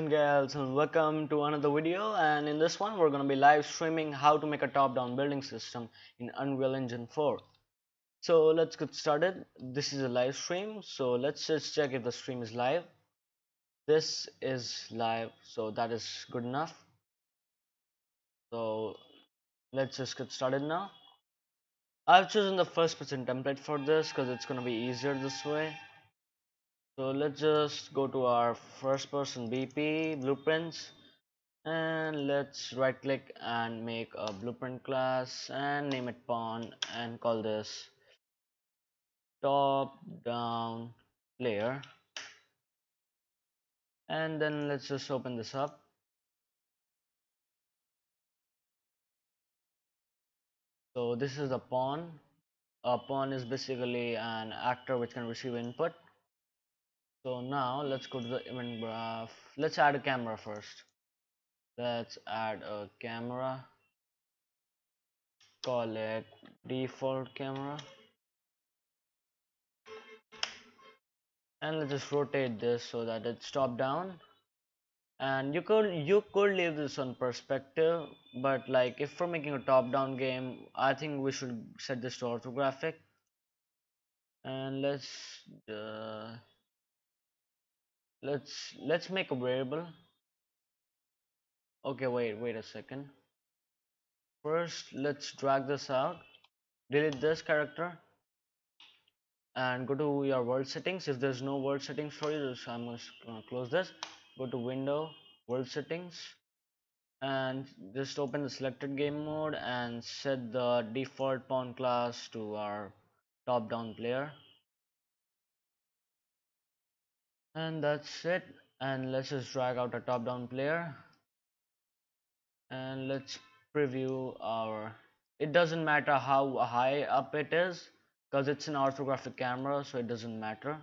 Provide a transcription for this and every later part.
girls, and welcome to another video. And in this one we're going to be live streaming how to make a top-down building system in Unreal Engine 4. So let's get started. This is a live stream, so let's just check if the stream is live. This is live, so that is good enough. So let's just get started now. I've chosen the first person template for this because it's going to be easier this way. So let's just go to our first person BP blueprints, and let's right click and make a blueprint class and name it pawn and call this top down layer. And then let's just open this up. So this is a pawn. A pawn is basically an actor which can receive input. So now let's go to the event graph. Let's add a camera first. Let's add a camera, call it default camera, and let's just rotate this so that it's top down. And you could leave this on perspective, but like if we're making a top down game, I think we should set this to orthographic. And let's make a variable. Okay, wait a second. First let's drag this out, delete this character, and go to your world settings. If there's no world settings for you, I'm gonna close this. Go to window, world settings, and just open the selected game mode and set the default pawn class to our top down player. And that's it. And let's just drag out a top down player, and let's preview our, it doesn't matter how high up it is because it's an orthographic camera, so it doesn't matter.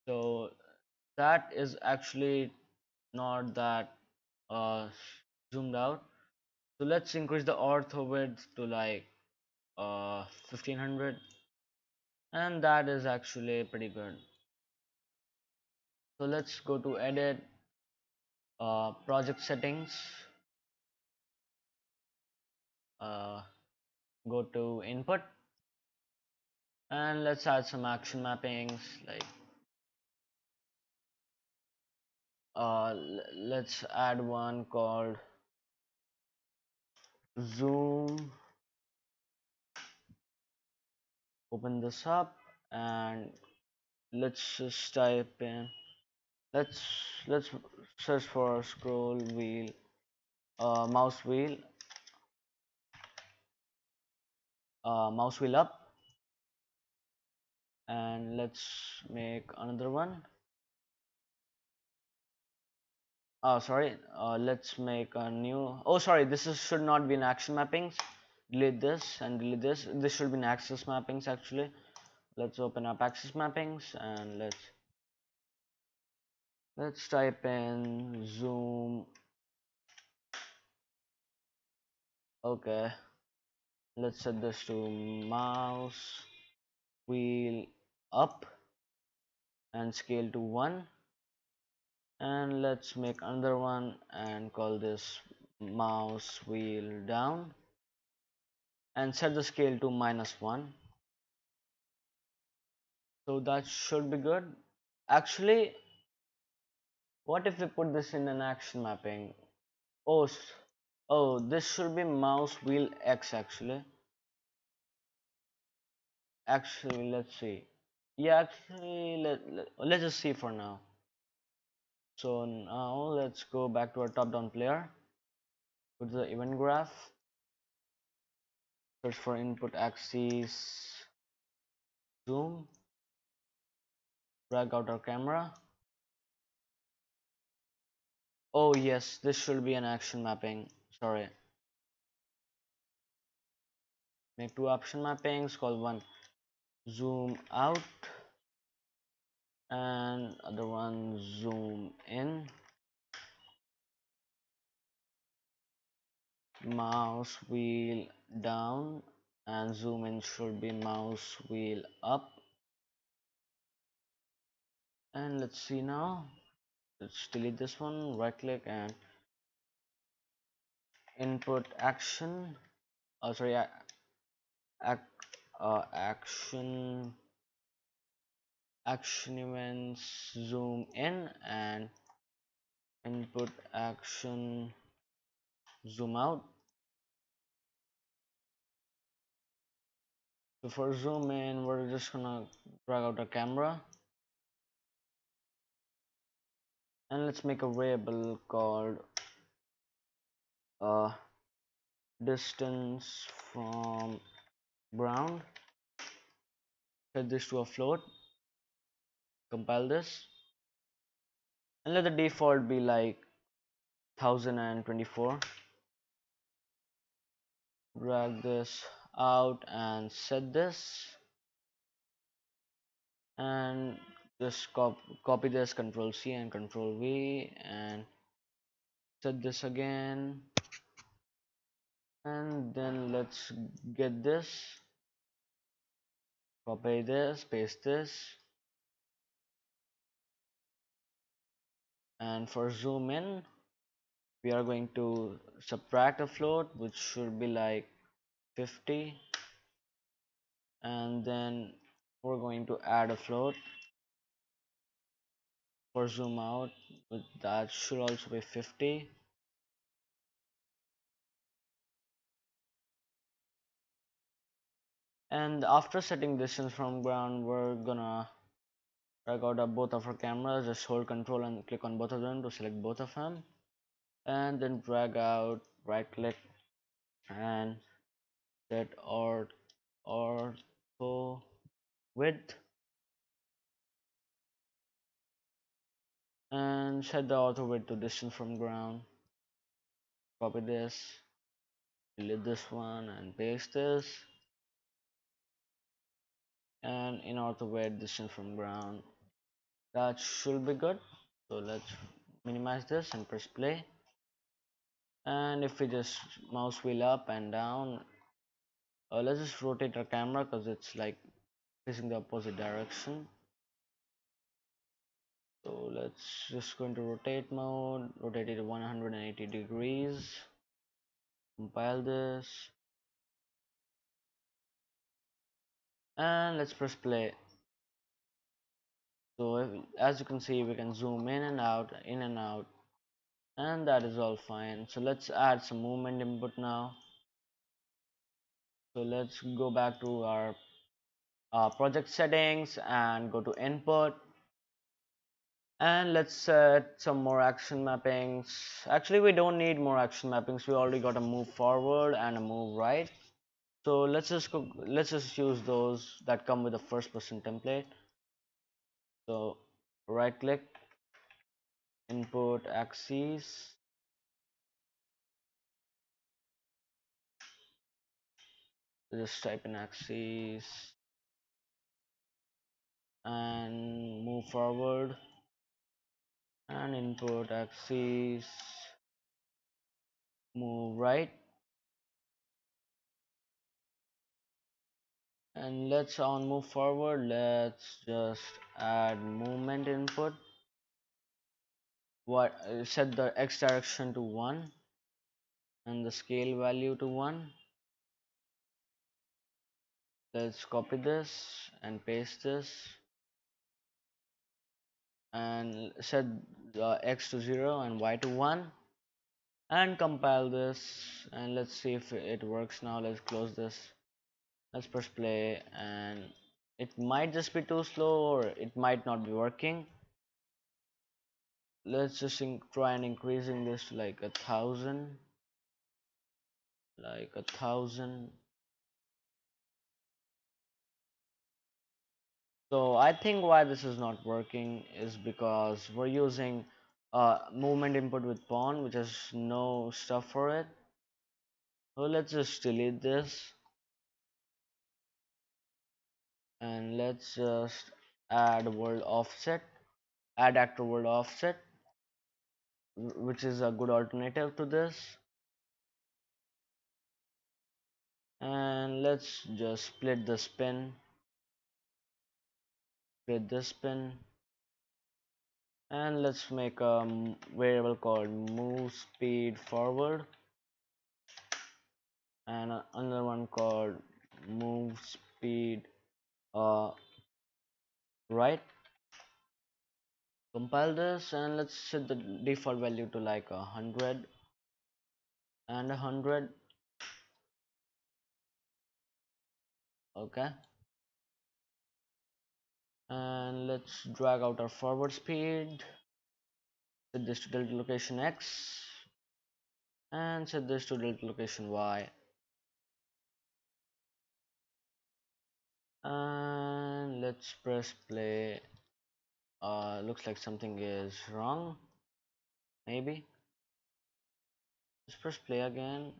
So that is actually not that zoomed out. So let's increase the ortho width to like 1500, and that is actually pretty good. So let's go to edit, project settings, go to input, and let's add some action mappings like let's add one called zoom. Open this up and let's just type in, let's let's search for scroll wheel, mouse wheel, mouse wheel up, and let's make another one. Sorry, let's make a new, oh sorry, this is should not be in action mappings. Delete this and delete this. This should be in axis mappings actually. Let's open up axis mappings and let's type in zoom. Okay, let's set this to mouse wheel up and scale to 1, and let's make another one and call this mouse wheel down and set the scale to -1. So that should be good. Actually, what if we put this in an action mapping? Oh, oh, this should be mouse wheel X actually. Actually, let's see. Yeah, actually, let's just see for now. So now let's go back to our top-down player. Go to the event graph. Search for input axis, zoom, drag out our camera. Oh yes, this should be an action mapping. Sorry. Make two option mappings, call one zoom out and other one zoom in. Mouse wheel down and zoom in should be mouse wheel up. And let's see now. let's delete this one, right click and input action, sorry, ac action, action events, zoom in, and input action, zoom out. So for zoom in, we're just gonna drag out a camera, and let's make a variable called uh, distance from ground. Set this to a float, compile this, and let the default be like 1024. Drag this out and set this, and just copy this, Control C and Control V, and set this again. And then let's get this, copy this, paste this, and for zoom in we are going to subtract a float which should be like 50, and then we're going to add a float for zoom out, that should also be 50. And after setting distance from ground, we're gonna drag out both of our cameras. Just hold control and click on both of them to select both of them, and then drag out, right click and set ortho width, and set the ortho width to distance from ground. Copy this, delete this one and paste this, and in ortho width distance from ground, that should be good. So let's minimize this and press play. And if we just mouse wheel up and down, let's just rotate our camera because it's like facing the opposite direction. So let's just go into rotate mode, rotate it 180 degrees, compile this, and let's press play. So as you can see, we can zoom in and out, and that is all fine. So let's add some movement input now. So let's go back to our project settings and go to input, and let's set some more action mappings. Actually, we don't need more action mappings, we already got a move forward and a move right. So let's just use those that come with the first person template. So right click, input axes, just type in axes and move forward, and input axes, move right. And let's on move forward, let's just add movement input. Set the x direction to 1 and the scale value to 1. Let's copy this and paste this, and set x to 0 and y to 1, and compile this, and let's see if it works now. Let's close this, let's press play, and it might just be too slow or it might not be working. Let's just try and increasing this to like 1,000, like 1,000. So I think why this is not working is because we're using movement input with pawn, which has no stuff for it. So let's just delete this, and let's just add world offset, add actor world offset, which is a good alternative to this. And let's just split the spin, split this spin, and let's make a variable called move speed forward and another one called move speed uh, right. Compile this and let's set the default value to like 100 and 100. Okay, and let's drag out our forward speed, set this to delta location X and set this to delta location Y, and let's press play. Looks like something is wrong. Maybe let's press play again.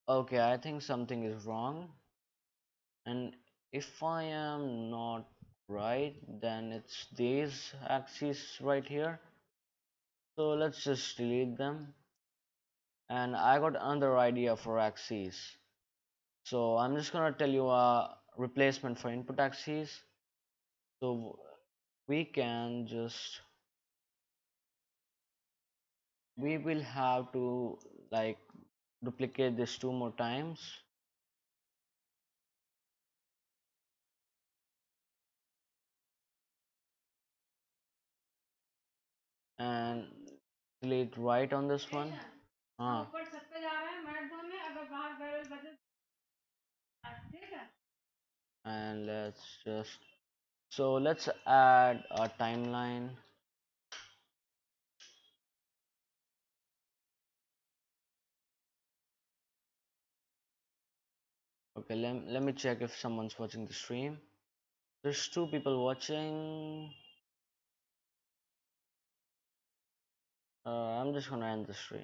Okay, I think something is wrong, and if I am not right, then it's these axes right here. So let's just delete them. And I got another idea for axes. So I'm just gonna tell you a replacement for input axes. So we can just we will have to like duplicate this 2 more times and delete right on this one. हाँ, and let's just so let's add a timeline. Okay, let me check if someone's watching the stream. There's 2 people watching. I'm just gonna end the stream.